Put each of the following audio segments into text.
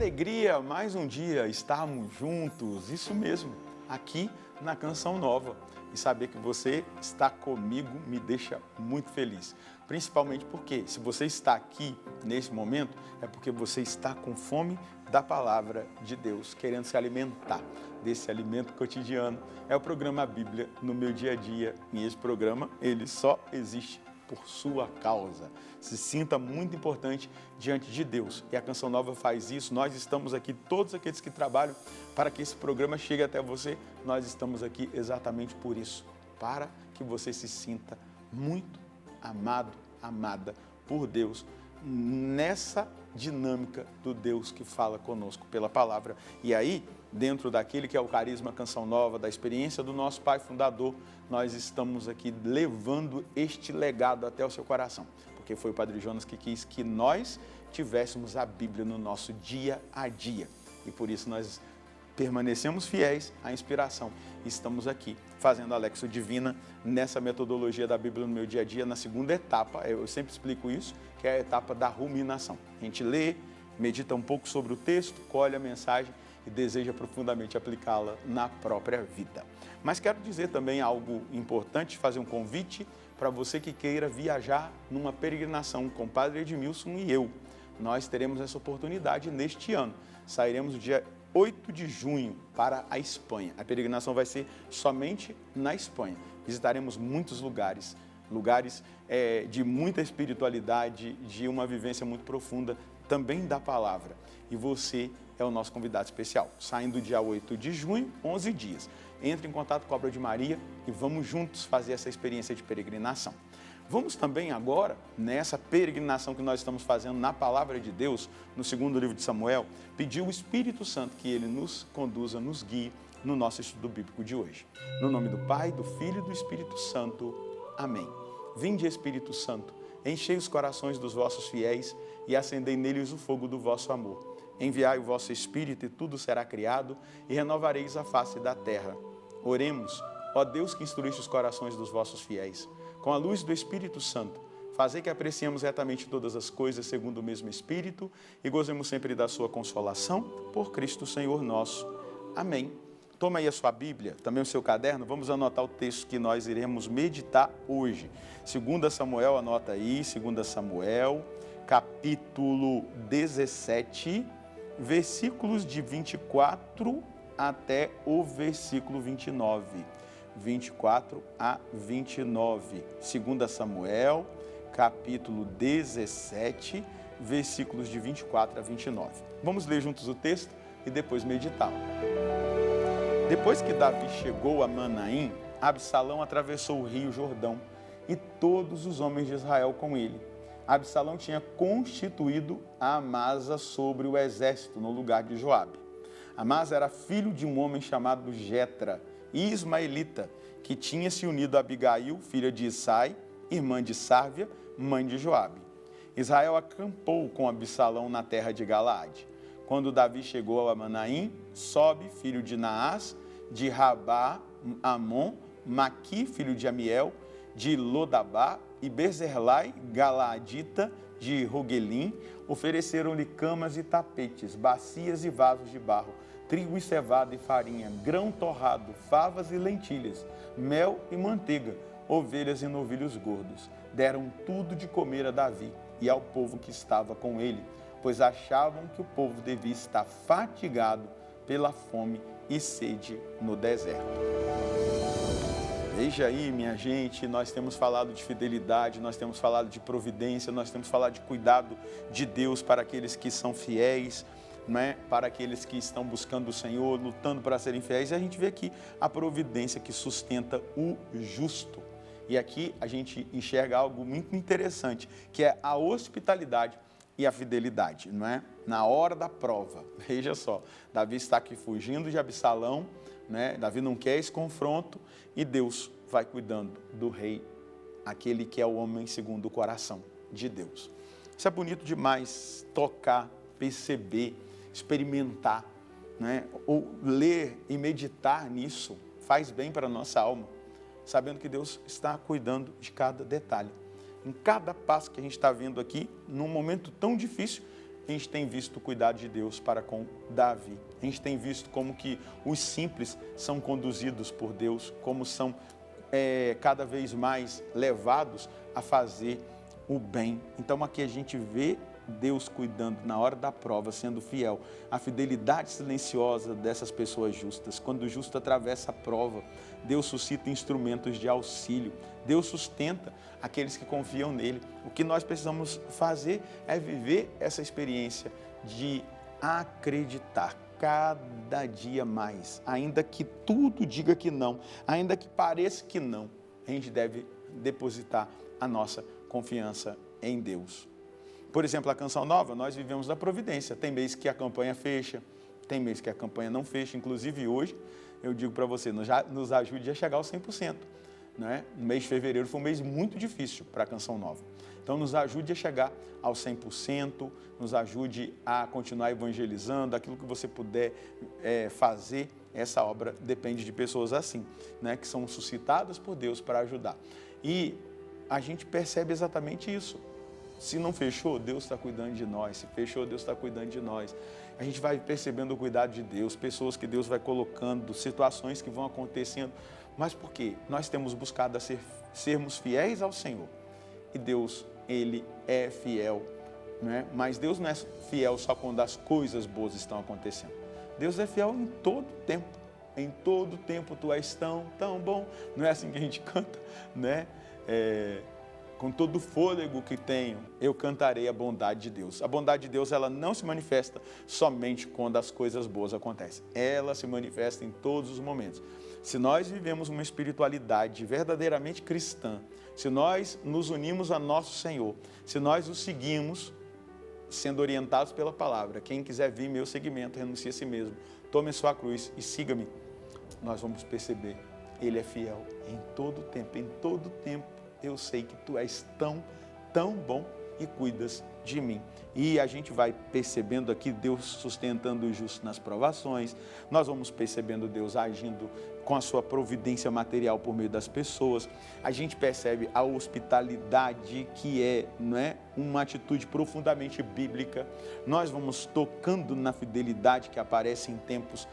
alegria, mais um dia estarmos juntos, isso mesmo, aqui na Canção Nova. E saber que você está comigo me deixa muito feliz. Principalmente porque, se você está aqui nesse momento, é porque você está com fome da palavra de Deus, querendo se alimentar desse alimento cotidiano. É o programa Bíblia no meu dia a dia. E esse programa, ele só existe por sua causa. Se sinta muito importante diante de Deus. E a Canção Nova faz isso. Nós estamos aqui, todos aqueles que trabalham para que esse programa chegue até você. Nós estamos aqui exatamente por isso. Para que você se sinta muito amado, amada por Deus. Nessa dinâmica do Deus que fala conosco pela palavra. E aí, dentro daquele que é o carisma Canção Nova, da experiência do nosso pai fundador, nós estamos aqui levando este legado até o seu coração. Porque foi o Padre Jonas que quis que nós tivéssemos a Bíblia no nosso dia a dia. E por isso nós permanecemos fiéis à inspiração. Estamos aqui fazendo a Lexio Divina nessa metodologia da Bíblia no meu dia a dia, na segunda etapa. Eu sempre explico isso, que é a etapa da ruminação. A gente lê, medita um pouco sobre o texto, colhe a mensagem e deseja profundamente aplicá-la na própria vida. Mas quero dizer também algo importante, fazer um convite para você que queira viajar numa peregrinação com o Padre Edmilson e eu. Nós teremos essa oportunidade neste ano. Sairemos no dia 8 de junho para a Espanha. A peregrinação vai ser somente na Espanha. Visitaremos muitos lugares de muita espiritualidade, de uma vivência muito profunda, também da palavra. E você é o nosso convidado especial. Saindo dia 8 de junho, 11 dias. Entre em contato com a Obra de Maria e vamos juntos fazer essa experiência de peregrinação. Vamos também agora, nessa peregrinação que nós estamos fazendo na Palavra de Deus, no segundo livro de Samuel, pedir o Espírito Santo que ele nos conduza, nos guie no nosso estudo bíblico de hoje. No nome do Pai, do Filho e do Espírito Santo. Amém. Vinde, Espírito Santo, enchei os corações dos vossos fiéis e acendei neles o fogo do vosso amor. Enviai o vosso Espírito e tudo será criado e renovareis a face da terra. Oremos, ó Deus que instruíste os corações dos vossos fiéis. Com a luz do Espírito Santo, fazei que apreciemos retamente todas as coisas segundo o mesmo Espírito e gozemos sempre da sua consolação, por Cristo Senhor nosso. Amém. Toma aí a sua Bíblia, também o seu caderno, vamos anotar o texto que nós iremos meditar hoje. 2 Samuel, anota aí, 2 Samuel, capítulo 17, versículos de 24 até o versículo 29. 24 a 29. 2 Samuel, capítulo 17, versículos de 24 a 29. Vamos ler juntos o texto e depois meditá-lo. Depois que Davi chegou a Manaim, Absalão atravessou o rio Jordão e todos os homens de Israel com ele. Absalão tinha constituído a Amasa sobre o exército no lugar de Joabe. Amasa era filho de um homem chamado Jetra, ismaelita, que tinha se unido a Abigail, filha de Isai, irmã de Sárvia, mãe de Joabe. Israel acampou com Absalão na terra de Galaade. Quando Davi chegou a Manaim, Sobe, filho de Naás, de Rabá, Amon, Maqui, filho de Amiel, de Lodabá, e Bezerlai, Galaadita, de Rogelim, ofereceram-lhe camas e tapetes, bacias e vasos de barro, trigo e cevada e farinha, grão torrado, favas e lentilhas, mel e manteiga, ovelhas e novilhos gordos. Deram tudo de comer a Davi e ao povo que estava com ele, pois achavam que o povo devia estar fatigado pela fome e sede no deserto. Veja aí, minha gente, nós temos falado de fidelidade, nós temos falado de providência, nós temos falado de cuidado de Deus para aqueles que são fiéis, né? Para aqueles que estão buscando o Senhor, lutando para serem fiéis. E a gente vê aqui a providência que sustenta o justo. E aqui a gente enxerga algo muito interessante, que é a hospitalidade e a fidelidade, não é? Na hora da prova, veja só, Davi está aqui fugindo de Absalão, né? Davi não quer esse confronto e Deus vai cuidando do rei, aquele que é o homem segundo o coração de Deus. Isso é bonito demais, tocar, perceber, experimentar, né? Ou ler e meditar nisso faz bem para a nossa alma, sabendo que Deus está cuidando de cada detalhe. Em cada passo que a gente está vendo aqui, num momento tão difícil, a gente tem visto o cuidado de Deus para com Davi. A gente tem visto como que os simples são conduzidos por Deus, como são cada vez mais levados a fazer o bem. Então aqui a gente vê Deus cuidando na hora da prova, sendo fiel. A fidelidade silenciosa dessas pessoas justas. Quando o justo atravessa a prova, Deus suscita instrumentos de auxílio. Deus sustenta aqueles que confiam nele. O que nós precisamos fazer é viver essa experiência de acreditar cada dia mais. Ainda que tudo diga que não, ainda que pareça que não, a gente deve depositar a nossa confiança em Deus. Por exemplo, a Canção Nova, nós vivemos da providência. Tem mês que a campanha fecha, tem mês que a campanha não fecha. Inclusive hoje, eu digo para você, nos ajude a chegar aos 100%. Né? O mês de fevereiro foi um mês muito difícil para a Canção Nova. Então, nos ajude a chegar aos 100%, nos ajude a continuar evangelizando, aquilo que você puder fazer. Essa obra depende de pessoas assim, né? Que são suscitadas por Deus para ajudar. E a gente percebe exatamente isso. Se não fechou, Deus está cuidando de nós. Se fechou, Deus está cuidando de nós. A gente vai percebendo o cuidado de Deus, pessoas que Deus vai colocando, situações que vão acontecendo. Mas por quê? Nós temos buscado sermos fiéis ao Senhor. E Deus, Ele é fiel. Né? Mas Deus não é fiel só quando as coisas boas estão acontecendo. Deus é fiel em todo tempo. Em todo tempo tu és tão bom. Não é assim que a gente canta, né? Com todo o fôlego que tenho, eu cantarei a bondade de Deus. A bondade de Deus, ela não se manifesta somente quando as coisas boas acontecem. Ela se manifesta em todos os momentos. Se nós vivemos uma espiritualidade verdadeiramente cristã, se nós nos unimos a nosso Senhor, se nós o seguimos, sendo orientados pela palavra, quem quiser vir meu seguimento, renuncie a si mesmo, tome a sua cruz e siga-me, nós vamos perceber, Ele é fiel em todo tempo, eu sei que tu és tão bom e cuidas de mim. E a gente vai percebendo aqui Deus sustentando o justo nas provações, nós vamos percebendo Deus agindo com a sua providência material por meio das pessoas, a gente percebe a hospitalidade que não é uma atitude profundamente bíblica, nós vamos tocando na fidelidade que aparece em tempos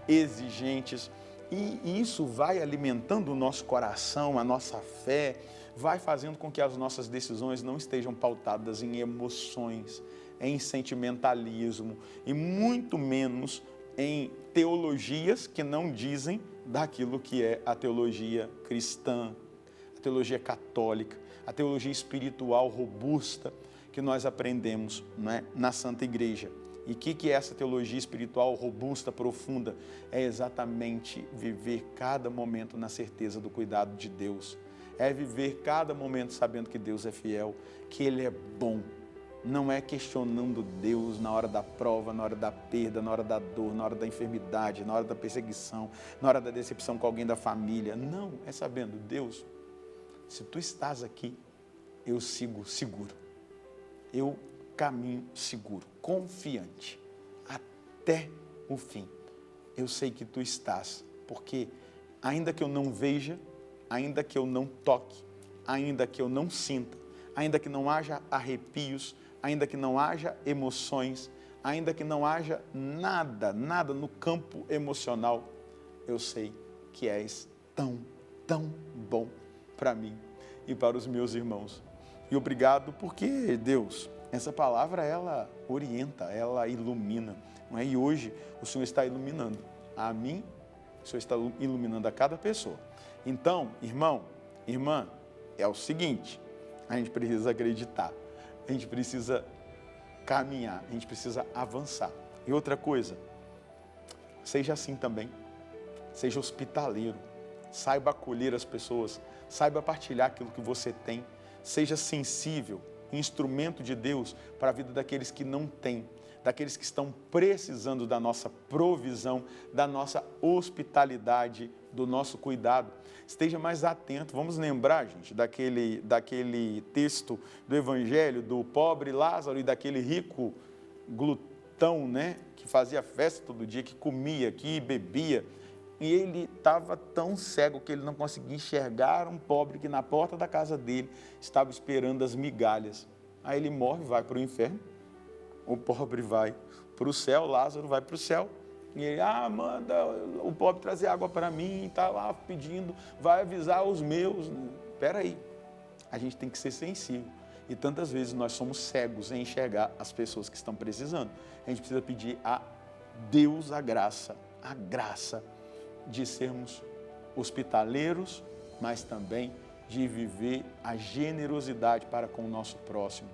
exigentes, e isso vai alimentando o nosso coração, a nossa fé, vai fazendo com que as nossas decisões não estejam pautadas em emoções, em sentimentalismo e muito menos em teologias que não dizem daquilo que é a teologia cristã, a teologia católica, a teologia espiritual robusta que nós aprendemos, né, na Santa Igreja. E o que é essa teologia espiritual robusta, profunda? É exatamente viver cada momento na certeza do cuidado de Deus. É viver cada momento sabendo que Deus é fiel, que Ele é bom. Não é questionando Deus na hora da prova, na hora da perda, na hora da dor, na hora da enfermidade, na hora da perseguição, na hora da decepção com alguém da família. Não, é sabendo, Deus, se Tu estás aqui, eu sigo seguro. Eu caminho seguro, confiante, até o fim. Eu sei que Tu estás, porque ainda que eu não veja, ainda que eu não toque, ainda que eu não sinta, ainda que não haja arrepios, ainda que não haja emoções, ainda que não haja nada no campo emocional, eu sei que és tão bom para mim e para os meus irmãos. E obrigado porque, Deus, essa palavra, ela orienta, ela ilumina, não é? E hoje o Senhor está iluminando a mim, o Senhor está iluminando a cada pessoa. Então, irmão, irmã, é o seguinte, a gente precisa acreditar, a gente precisa caminhar, a gente precisa avançar. E outra coisa, seja assim também, seja hospitaleiro, saiba acolher as pessoas, saiba partilhar aquilo que você tem, seja sensível, instrumento de Deus para a vida daqueles que não têm, daqueles que estão precisando da nossa provisão, da nossa hospitalidade, do nosso cuidado. Esteja mais atento. Vamos lembrar, gente, daquele texto do Evangelho do pobre Lázaro e daquele rico glutão, né? Que fazia festa todo dia, que comia, que bebia. E ele estava tão cego que ele não conseguia enxergar um pobre que na porta da casa dele estava esperando as migalhas. Aí ele morre, vai para o inferno. o pobre vai para o céu, Lázaro vai para o céu. E ele, manda o pobre trazer água para mim, está lá pedindo, vai avisar os meus. Espera aí, a gente tem que ser sensível. E tantas vezes nós somos cegos em enxergar as pessoas que estão precisando. A gente precisa pedir a Deus a graça de sermos hospitaleiros, mas também de viver a generosidade para com o nosso próximo.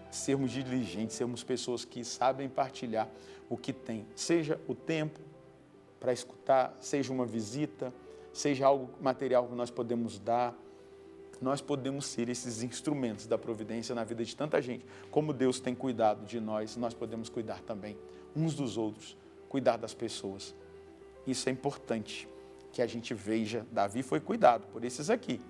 Sermos diligentes, sermos pessoas que sabem partilhar o que tem, seja o tempo para escutar, seja uma visita, seja algo material que nós podemos dar. Nós podemos ser esses instrumentos da providência na vida de tanta gente. Como Deus tem cuidado de nós, nós podemos cuidar também uns dos outros, cuidar das pessoas. Isso é importante que a gente veja. Davi foi cuidado por esses aqui,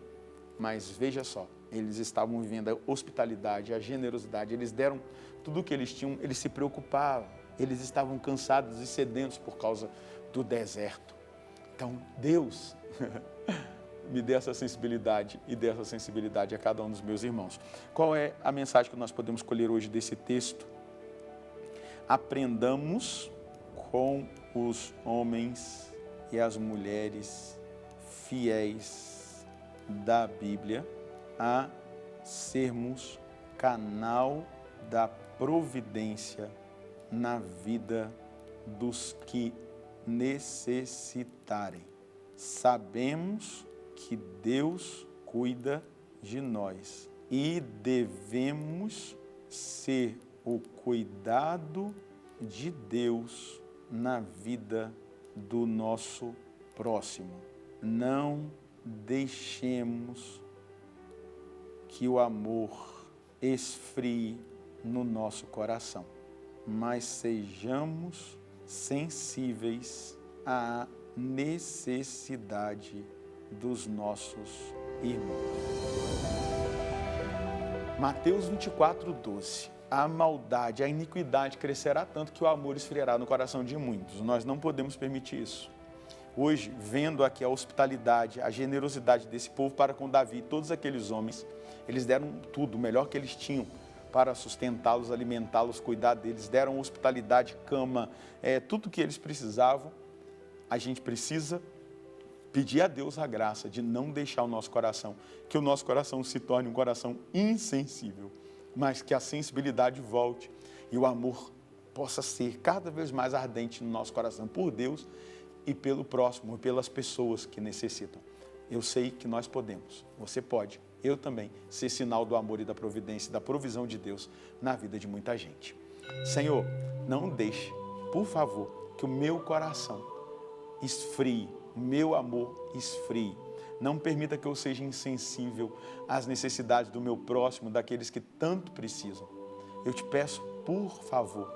mas veja só, eles estavam vivendo a hospitalidade, a generosidade, eles deram tudo o que eles tinham, eles se preocupavam, eles estavam cansados e sedentos por causa do deserto. Então, Deus me dê essa sensibilidade e dê essa sensibilidade a cada um dos meus irmãos. Qual é a mensagem que nós podemos colher hoje desse texto? Aprendamos com os homens e as mulheres fiéis da Bíblia a sermos canal da providência na vida dos que necessitarem. Sabemos que Deus cuida de nós e devemos ser o cuidado de Deus na vida do nosso próximo. Não deixemos que o amor esfrie no nosso coração, mas sejamos sensíveis à necessidade dos nossos irmãos. Mateus 24:12. A maldade, a iniquidade crescerá tanto que o amor esfriará no coração de muitos. Nós não podemos permitir isso. Hoje, vendo aqui a hospitalidade, a generosidade desse povo para com Davi, todos aqueles homens, eles deram tudo, o melhor que eles tinham para sustentá-los, alimentá-los, cuidar deles, deram hospitalidade, cama, tudo que eles precisavam. A gente precisa pedir a Deus a graça de não deixar o nosso coração, que o nosso coração se torne um coração insensível, mas que a sensibilidade volte e o amor possa ser cada vez mais ardente no nosso coração por Deus e pelo próximo, pelas pessoas que necessitam. Eu sei que nós podemos, você pode, eu também, ser sinal do amor e da providência, da provisão de Deus na vida de muita gente. Senhor, não deixe, por favor, que o meu coração esfrie, o meu amor esfrie. Não permita que eu seja insensível às necessidades do meu próximo, daqueles que tanto precisam. Eu te peço, por favor,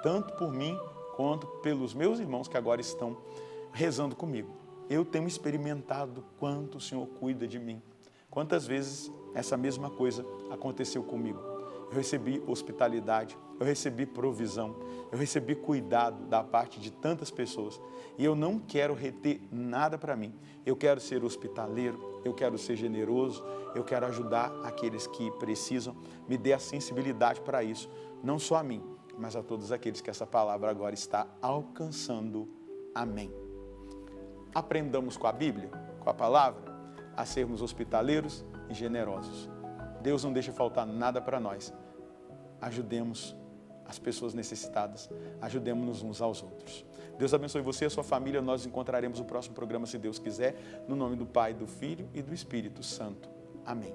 tanto por mim, quanto pelos meus irmãos que agora estão rezando comigo. Eu tenho experimentado quanto o Senhor cuida de mim. Quantas vezes essa mesma coisa aconteceu comigo. Eu recebi hospitalidade, eu recebi provisão, eu recebi cuidado da parte de tantas pessoas. E eu não quero reter nada para mim. Eu quero ser hospitaleiro, eu quero ser generoso, eu quero ajudar aqueles que precisam. Me dê a sensibilidade para isso, não só a mim, mas a todos aqueles que essa palavra agora está alcançando. Amém. Aprendamos com a Bíblia, com a palavra, a sermos hospitaleiros e generosos. Deus não deixa faltar nada para nós. Ajudemos as pessoas necessitadas, ajudemos-nos uns aos outros. Deus abençoe você e a sua família. Nós nos encontraremos no próximo programa, se Deus quiser, no nome do Pai, do Filho e do Espírito Santo. Amém.